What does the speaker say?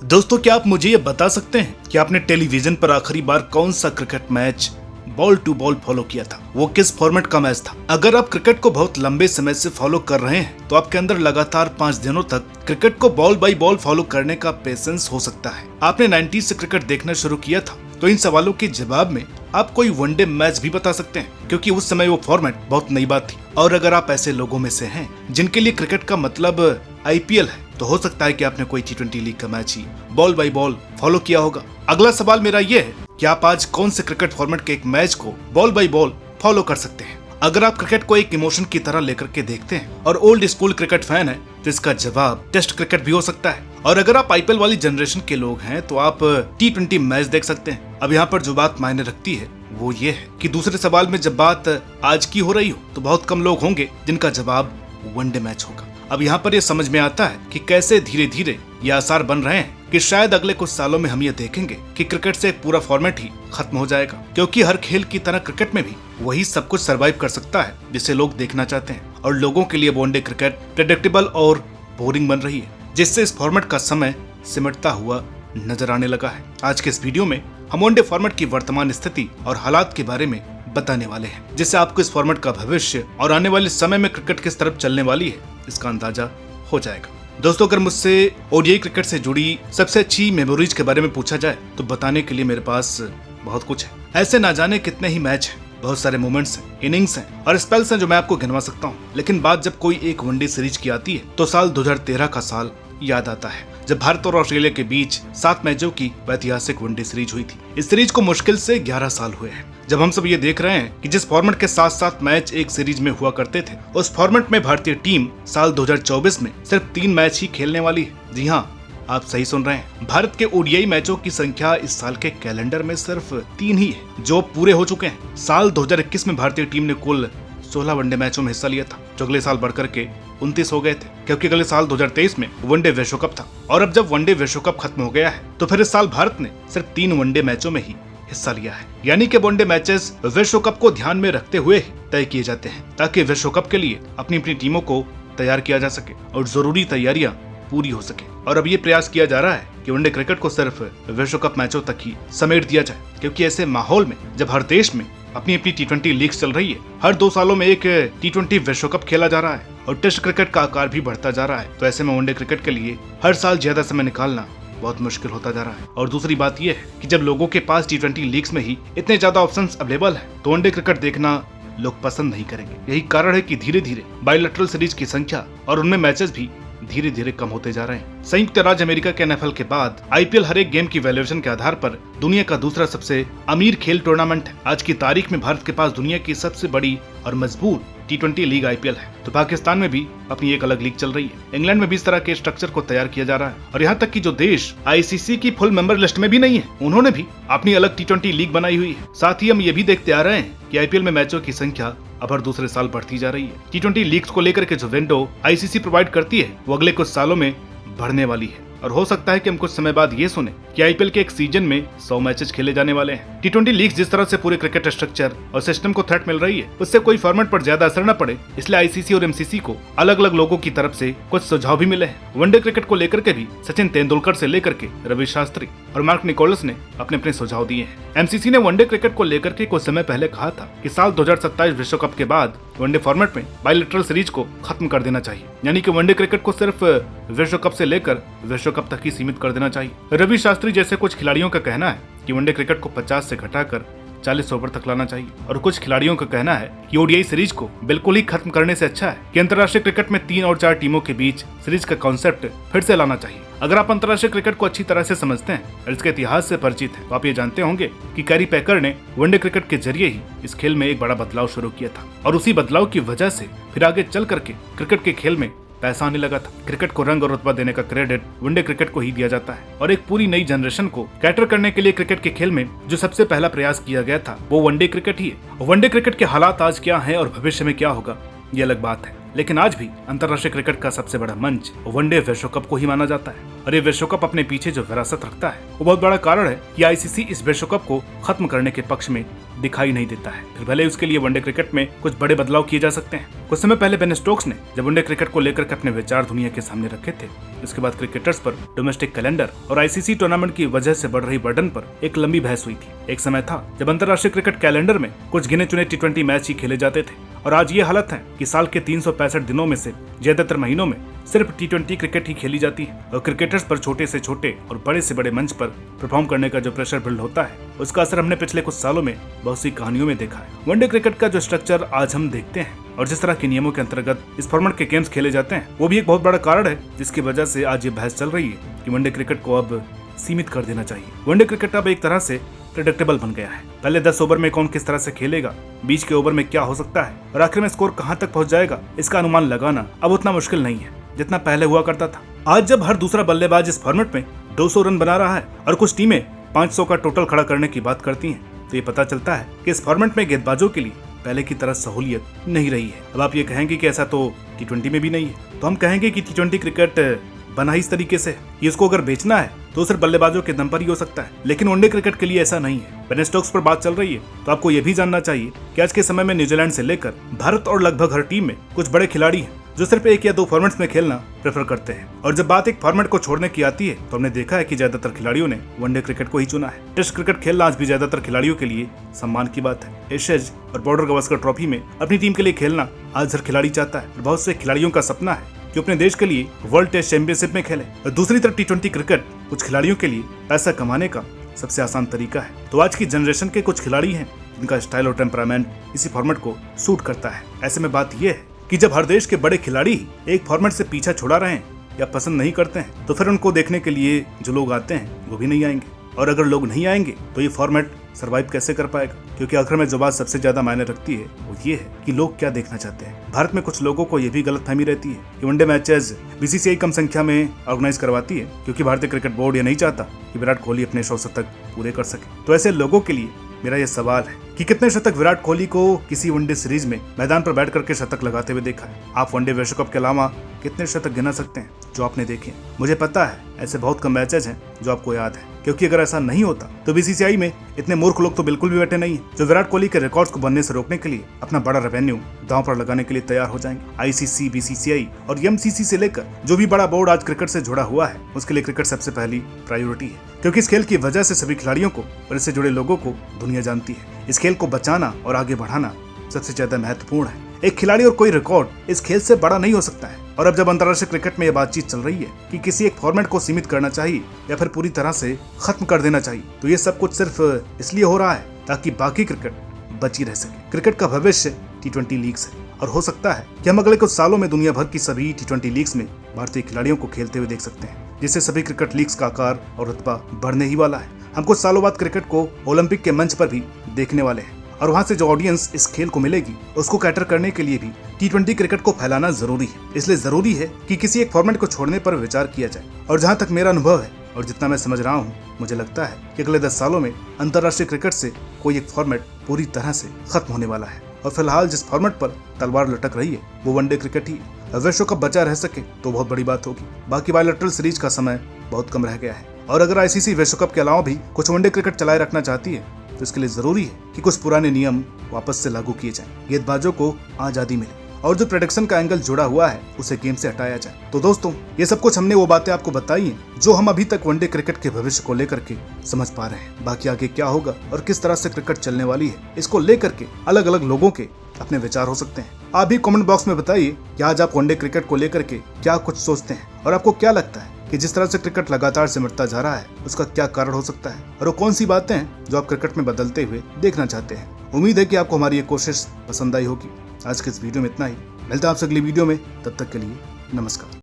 दोस्तों, क्या आप मुझे ये बता सकते हैं कि आपने टेलीविजन पर आखिरी बार कौन सा cricket match ball to ball follow किया था? वो किस फॉर्मेट का मैच था? अगर आप क्रिकेट को बहुत लंबे समय से फॉलो कर रहे हैं तो आपके अंदर लगातार 5 दिनों तक क्रिकेट को बॉल बाई बॉल फॉलो करने का पेशेंस हो सकता है। आपने 90s से क्रिकेट देखना शुरू किया था तो इन सवालों के जवाब में आप कोई वनडे मैच भी बता सकते हैं, क्योंकि उस समय वो फॉर्मेट बहुत नई बात थी। और अगर आप ऐसे लोगों में से हैं जिनके लिए क्रिकेट का मतलब IPL है, तो हो सकता है कि आपने कोई T20 लीग का match he ball by ball follow किया होगा। अगला सवाल मेरा ये है कि आप आज कौन से क्रिकेट फॉर्मेट के एक मैच को बॉल बाई बॉल फॉलो कर सकते हैं? अगर आप क्रिकेट को एक इमोशन की तरह लेकर के देखते हैं और ओल्ड स्कूल क्रिकेट फैन है तो इसका जवाब टेस्ट क्रिकेट भी हो सकता है। और अगर आप IPL वाली जनरेशन के लोग हैं तो आप T20 मैच देख सकते हैं। अब यहाँ पर जो बात मायने रखती है वो ये है कि दूसरे सवाल में जब बात आज की हो रही हो तो बहुत कम लोग होंगे जिनका जवाब वनडे मैच होगा। अब यहाँ पर ये समझ में आता है कि कैसे धीरे धीरे ये आसार बन रहे हैं कि शायद अगले कुछ सालों में हम ये देखेंगे कि क्रिकेट से एक पूरा फॉर्मेट ही खत्म हो जाएगा, क्योंकि हर खेल की तरह क्रिकेट में भी वही सब कुछ सरवाइव कर सकता है जिसे लोग देखना चाहते हैं। और लोगों के लिए वनडे क्रिकेट प्रेडिक्टेबल और बोरिंग बन रही है, जिससे इस फॉर्मेट का समय सिमटता हुआ नजर आने लगा है। आज के इस वीडियो में हम वनडे फॉर्मेट की वर्तमान स्थिति और हालात के बारे में बताने वाले हैं, जिससे आपको इस फॉर्मेट का भविष्य और आने वाले समय में क्रिकेट किस तरफ चलने वाली है इसका अंदाजा हो जाएगा। दोस्तों, अगर मुझसे ODI क्रिकेट से जुड़ी सबसे अच्छी मेमोरीज के बारे में पूछा जाए तो बताने के लिए मेरे पास बहुत कुछ है। ऐसे ना जाने कितने ही मैच हैं, बहुत सारे मोमेंट्स हैं, इनिंग्स हैं और स्पेल्स हैं जो मैं आपको गिनवा सकता हूँ। लेकिन बात जब कोई एक वनडे सीरीज की आती है तो साल 2013 का साल याद आता है, जब भारत और ऑस्ट्रेलिया के बीच 7 मैचों की ऐतिहासिक वनडे सीरीज हुई थी। इस सीरीज को मुश्किल से 11 साल हुए हैं जब हम सब ये देख रहे हैं कि जिस फॉर्मेट के 7-7 मैच एक सीरीज में हुआ करते थे, उस फॉर्मेट में भारतीय टीम साल 2024 में सिर्फ 3 मैच ही खेलने वाली है। जी हाँ, आप सही सुन रहे हैं। भारत के ODI मैचों की संख्या इस साल के कैलेंडर में सिर्फ 3 ही है जो पूरे हो चुके हैं। साल 2021 में भारतीय टीम ने कुल 16 वनडे मैचों में हिस्सा लिया था, जो अगले साल बढ़कर के 29 हो गए थे, क्योंकि अगले साल 2023 में वनडे विश्व कप था। और अब जब वनडे विश्व कप खत्म हो गया है तो फिर इस साल भारत ने सिर्फ 3 वनडे मैचों में ही हिस्सा लिया है। यानी कि वनडे मैचेस विश्व कप को ध्यान में रखते हुए ही तय किए जाते हैं, ताकि विश्व कप के लिए अपनी अपनी टीमों को तैयार किया जा सके और जरूरी तैयारियां पूरी हो सके। और अब ये प्रयास किया जा रहा है कि वनडे क्रिकेट को सिर्फ विश्व कप मैचों तक ही समेट दिया जाए, क्योंकि ऐसे माहौल में जब हर देश में अपनी अपनी T20 लीग्स चल रही है, हर 2 सालों में एक T20 विश्व कप खेला जा रहा है और टेस्ट क्रिकेट का आकार भी बढ़ता जा रहा है, तो ऐसे में वनडे क्रिकेट के लिए हर साल ज्यादा समय निकालना बहुत मुश्किल होता जा रहा है। और दूसरी बात यह है कि जब लोगों के पास T20 लीग्स में ही इतने ज्यादा ऑप्शंस अवेलेबल है तो वनडे क्रिकेट देखना लोग पसंद नहीं करेंगे। यही कारण है कि धीरे धीरे बायलैटरल सीरीज की संख्या और उनमें मैचेस भी धीरे धीरे कम होते जा रहे हैं। संयुक्त राज्य अमेरिका के NFL के बाद IPL हर एक गेम की वैल्यूएशन के आधार पर दुनिया का दूसरा सबसे अमीर खेल टूर्नामेंट है। आज की तारीख में भारत के पास दुनिया की सबसे बड़ी और मजबूत T20 लीग IPL है, तो पाकिस्तान में भी अपनी एक अलग लीग चल रही है। इंग्लैंड में भी इस तरह के स्ट्रक्चर को तैयार किया जा रहा है, और यहाँ तक कि जो देश ICC की फुल मेंबर लिस्ट में भी नहीं है, उन्होंने भी अपनी अलग T20 लीग बनाई हुई है। साथ ही हम ये भी देखते आ रहे हैं कि IPL में मैचों की संख्या अब हर दूसरे साल बढ़ती जा रही है। T20 लीग्स को लेकर के जो विंडो ICC प्रोवाइड करती है वो अगले कुछ सालों में बढ़ने वाली है, और हो सकता है कि हम कुछ समय बाद ये सुने कि IPL के एक सीजन में 100 मैचेस खेले जाने वाले हैं। T20 लीग्स जिस तरह से पूरे क्रिकेट स्ट्रक्चर और सिस्टम को थ्रेट मिल रही है, उससे कोई फॉर्मेट पर ज्यादा असर न पड़े, इसलिए ICC और MCC को अलग अलग लोगों की तरफ से कुछ सुझाव भी मिले हैं। वनडे क्रिकेट को लेकर के भी सचिन तेंदुलकर से लेकर के रवि शास्त्री और मार्क निकोलस ने अपने अपने सुझाव दिए हैं। MCC ने वनडे क्रिकेट को लेकर के कुछ समय पहले कहा था कि साल 2027 विश्व कप के बाद वनडे फॉर्मेट में बायलैटरल सीरीज को खत्म कर देना चाहिए, यानी कि वनडे क्रिकेट को सिर्फ विश्व कप से लेकर विश्व कप तक ही सीमित कर देना चाहिए। रवि शास्त्री जैसे कुछ खिलाड़ियों का कहना है कि वनडे क्रिकेट को 50 से घटाकर 40 ओवर तक लाना चाहिए, और कुछ खिलाड़ियों का कहना है कि ODI सीरीज को बिल्कुल ही खत्म करने से अच्छा है कि अंतर्राष्ट्रीय क्रिकेट में 3 और 4 टीमों के बीच सीरीज का कॉन्सेप्ट फिर से लाना चाहिए। अगर आप अंतर्राष्ट्रीय क्रिकेट को अच्छी तरह से समझते हैं और इसके इतिहास से परिचित हैं, तो आप ये जानते होंगे कि कैरी पैकर ने वनडे क्रिकेट के जरिए ही इस खेल में एक बड़ा बदलाव शुरू किया था, और उसी बदलाव की वजह से फिर आगे चल करके क्रिकेट के खेल में पैसा आने लगा था। क्रिकेट को रंग और रुतबा देने का क्रेडिट वनडे क्रिकेट को ही दिया जाता है, और एक पूरी नई जनरेशन को कैटर करने के लिए क्रिकेट के खेल में जो सबसे पहला प्रयास किया गया था वो वनडे क्रिकेट ही है। वनडे क्रिकेट के हालात आज क्या हैं और भविष्य में क्या होगा ये अलग बात है, लेकिन आज भी अंतर्राष्ट्रीय क्रिकेट का सबसे बड़ा मंच वनडे विश्व कप को ही माना जाता है। और ये विश्व कप अपने पीछे जो विरासत रखता है वो बहुत बड़ा कारण है कि आईसीसी इस विश्व कप को खत्म करने के पक्ष में दिखाई नहीं देता है। फिर भले उसके लिए वनडे क्रिकेट में कुछ बड़े बदलाव किए जा सकते हैं। कुछ समय पहले बेन स्टोक्स ने जब वनडे क्रिकेट को लेकर के अपने विचार दुनिया के सामने रखे थे, उसके बाद क्रिकेटर्स पर डोमेस्टिक कैलेंडर और आईसीसी टूर्नामेंट की वजह से बढ़ रही बर्डन पर एक लंबी बहस हुई थी। एक समय था जब अंतर्राष्ट्रीय क्रिकेट कैलेंडर में कुछ गिने चुने टी20 मैच ही खेले जाते थे और आज ये हालत है कि साल के 365 दिनों में से ज्यादातर महीनों में सिर्फ टी20 क्रिकेट ही खेली जाती है और क्रिकेटर्स पर छोटे से छोटे और बड़े से बड़े मंच पर परफॉर्म करने का जो प्रेशर बिल्ड होता है उसका असर हमने पिछले कुछ सालों में बहुत सी कहानियों में देखा है। वनडे क्रिकेट का जो स्ट्रक्चर आज हम देखते हैं और जिस तरह के नियमों के अंतर्गत इस फॉर्मेट के गेम्स खेले जाते हैं वो भी एक बहुत बड़ा कारण है जिसकी वजह से आज ये बहस चल रही है कि वनडे क्रिकेट को अब सीमित कर देना चाहिए। वनडे क्रिकेट अब एक तरह से प्रेडिक्टेबल बन गया है। पहले 10 ओवर में कौन किस तरह से खेलेगा, बीच के ओवर में क्या हो सकता है और आखिर में स्कोर कहां तक पहुंच जाएगा, इसका अनुमान लगाना अब उतना मुश्किल नहीं है जितना पहले हुआ करता था। आज जब हर दूसरा बल्लेबाज इस फॉर्मेट में 200 रन बना रहा है और कुछ टीमें 500 का टोटल खड़ा करने की बात करती हैं, तो ये पता चलता है कि इस फॉर्मेट में गेंदबाजों के लिए पहले की तरह सहूलियत नहीं रही है। अब आप ये कहेंगे कि ऐसा तो टी20 में भी नहीं है, तो हम कहेंगे कि टी20 क्रिकेट बना ही इस तरीके से कि इसको अगर बेचना है तो सिर्फ बल्लेबाजों के दम पर ही हो सकता है, लेकिन वनडे क्रिकेट के लिए ऐसा नहीं है। बेन स्टोक्स पर बात चल रही है तो आपको यह भी जानना चाहिए कि आज के समय में न्यूजीलैंड से लेकर भारत और लगभग हर टीम में कुछ बड़े खिलाड़ी हैं जो सिर्फ 1 या 2 फॉर्मेट्स में खेलना प्रेफर करते हैं। और जब बात एक फॉर्मेट को छोड़ने की आती है तो हमने देखा है कि ज्यादातर खिलाड़ियों ने वनडे क्रिकेट को ही चुना है। टेस्ट क्रिकेट खेलना आज भी ज्यादातर खिलाड़ियों के लिए सम्मान की बात है। एशेज और बॉर्डर गावस्कर ट्रॉफी में अपनी टीम के लिए खेलना आज हर खिलाड़ी चाहता है और बहुत से खिलाड़ियों का सपना है कि अपने देश के लिए वर्ल्ड टेस्ट चैंपियनशिप में खेले। और दूसरी तरफ टी20 क्रिकेट कुछ खिलाड़ियों के लिए पैसा कमाने का सबसे आसान तरीका है। तो आज की जनरेशन के कुछ खिलाड़ी हैं जिनका स्टाइल और टेम्परामेंट इसी फॉर्मेट को सूट करता है। ऐसे में बात यह है कि जब हर देश के बड़े खिलाड़ी एक फॉर्मेट से पीछा छुड़ा रहे हैं या पसंद नहीं करते हैं तो फिर उनको देखने के लिए जो लोग आते हैं वो भी नहीं आएंगे, और अगर लोग नहीं आएंगे तो ये फॉर्मेट सरवाइव कैसे कर पाएगा। क्योंकि आखिर में जो बात सबसे ज्यादा मायने रखती है वो ये है कि लोग क्या देखना चाहते हैं। भारत में कुछ लोगों को ये भी गलतफहमी रहती है कि वनडे मैचेस बीसीसीआई कम संख्या में ऑर्गेनाइज करवाती है क्योंकि भारतीय क्रिकेट बोर्ड ये नहीं चाहता कि विराट कोहली अपने 100 शतक पूरे कर सके। तो ऐसे लोगों के लिए मेरा यह सवाल है कि कितने शतक विराट कोहली को किसी वनडे सीरीज में मैदान पर बैठ करके शतक लगाते हुए देखा है। आप वनडे विश्व कप के अलावा कितने शतक गिना सकते हैं जो आपने देखे? मुझे पता है ऐसे बहुत कम मैचेज हैं जो आपको याद है, क्योंकि अगर ऐसा नहीं होता तो बीसीसीआई में इतने मूर्ख लोग तो बिल्कुल भी बैठे नहीं है जो विराट कोहली के रिकॉर्ड्स को बनने से रोकने के लिए अपना बड़ा रेवेन्यू दांव पर लगाने के लिए तैयार हो जाएंगे। आईसीसी, बीसीसीआई और एमसीसी से लेकर जो भी बड़ा बोर्ड आज क्रिकेट से जुड़ा हुआ है उसके लिए क्रिकेट सबसे पहली प्रायोरिटी है, क्योंकि इस खेल की वजह से सभी खिलाड़ियों को और इससे जुड़े लोगों को दुनिया जानती है। इस खेल को बचाना और आगे बढ़ाना सबसे ज्यादा महत्वपूर्ण है। एक खिलाड़ी और कोई रिकॉर्ड इस खेल से बड़ा नहीं हो सकता है। और अब जब अंतर्राष्ट्रीय क्रिकेट में यह बातचीत चल रही है कि किसी एक फॉर्मेट को सीमित करना चाहिए या फिर पूरी तरह से खत्म कर देना चाहिए, तो ये सब कुछ सिर्फ इसलिए हो रहा है ताकि बाकी क्रिकेट बची रह सके। क्रिकेट का भविष्य टी20 लीग्स है और हो सकता है कि हम अगले कुछ सालों में दुनिया भर की सभी टी20 लीग्स में भारतीय खिलाड़ियों को खेलते हुए देख सकते हैं, जिससे सभी क्रिकेट लीग्स का आकार और रुतबा बढ़ने ही वाला है। हम कुछ सालों बाद क्रिकेट को ओलंपिक के मंच पर भी देखने वाले हैं और वहां से जो ऑडियंस इस खेल को मिलेगी उसको कैटर करने के लिए भी टी20 क्रिकेट को फैलाना जरूरी है। इसलिए जरूरी है कि किसी एक फॉर्मेट को छोड़ने पर विचार किया जाए। और जहां तक मेरा अनुभव है और जितना मैं समझ रहा हूं, मुझे लगता है कि अगले 10 सालों में अंतर्राष्ट्रीय क्रिकेट से कोई एक फॉर्मेट पूरी तरह से खत्म होने वाला है। और फिलहाल जिस फॉर्मेट पर तलवार लटक रही है वो वनडे क्रिकेट ही है। विश्व कप बचा रह सके तो बहुत बड़ी बात होगी। बाकी बायलैटरल सीरीज का समय बहुत कम रह गया है और अगर आईसीसी विश्व कप के अलावा भी कुछ वनडे क्रिकेट चलाए रखना चाहती है तो इसके लिए जरूरी है कि कुछ पुराने नियम वापस से लागू किए जाएं, गेंदबाजों को आजादी मिले और जो प्रेडिक्शन का एंगल जुड़ा हुआ है उसे गेम से हटाया जाए। तो दोस्तों, ये सब कुछ हमने वो बातें आपको बताई हैं जो हम अभी तक वनडे क्रिकेट के भविष्य को लेकर के समझ पा रहे हैं। बाकी आगे क्या होगा और किस तरह से क्रिकेट चलने वाली है, इसको लेकर के अलग अलग लोगों के अपने विचार हो सकते हैं। आप भी कमेंट बॉक्स में बताइए कि आज आप वनडे क्रिकेट को लेकर के क्या कुछ सोचते हैं और आपको क्या लगता है कि जिस तरह से क्रिकेट लगातार सिमटता जा रहा है उसका क्या कारण हो सकता है और वो कौन सी बातें हैं जो आप क्रिकेट में बदलते हुए देखना चाहते हैं। उम्मीद है कि आपको हमारी ये कोशिश पसंद आई होगी। आज के इस वीडियो में इतना ही। मिलता है आपसे अगली वीडियो में, तब तक के लिए नमस्कार।